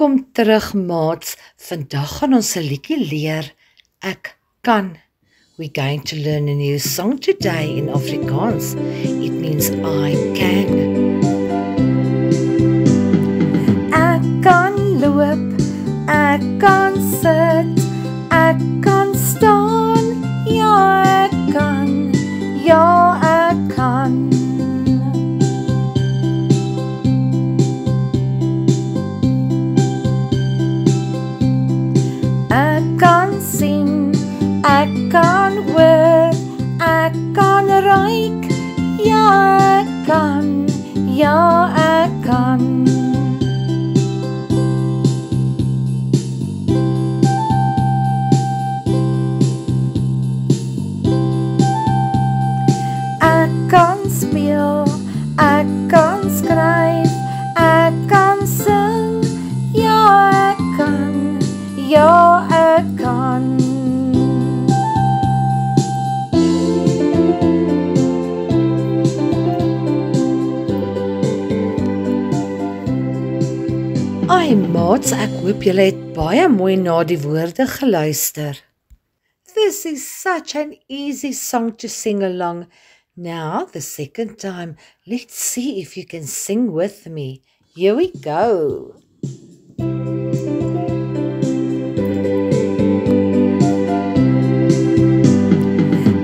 Welkom terug, maats. Vandag gaan ons 'n liedjie leer. Ek kan. We're going to learn a new song today in Afrikaans. It means I can. Ek kan loop, ek kan sit, ek kan staan. Ja, ek kan. Ja, ek kan. Ek kan sien, ek kan hoor, ek kan ruik, ja ek kan, ja ek kan. Ek kan speel, ek kan skryf, ek kan sing, ja ek kan, ja ek kan. Ai maats, ek hoop julle het baie mooi na die woorde geluister. This is such an easy song to sing along. Now, the second time, let's see if you can sing with me. Here we go.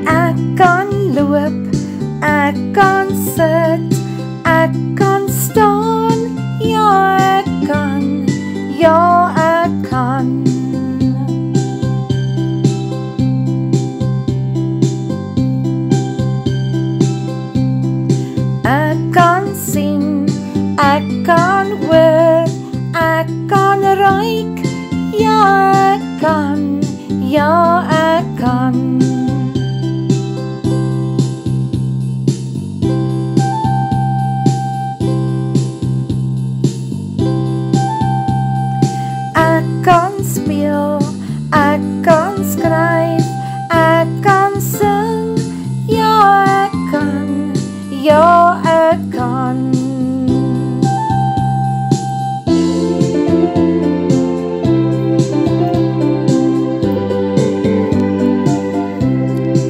Ek kan loop, ek kan sit, ek kan staan, ja ek kan, ja ek kan. Ek kan sien, ek kan hoor, ek kan ruik, ja ek kan, ja ek kan. Ek kan speel, ek kan skryf, ek kan sing, ja ek kan, ja ek kan.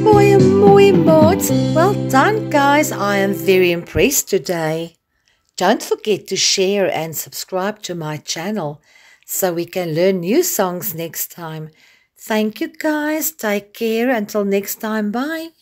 Mooi maats. Well done guys, I am very impressed today. Don't forget to share and subscribe to my channel so we can learn new songs next time. Thank you guys. Take care. Until next time. Bye.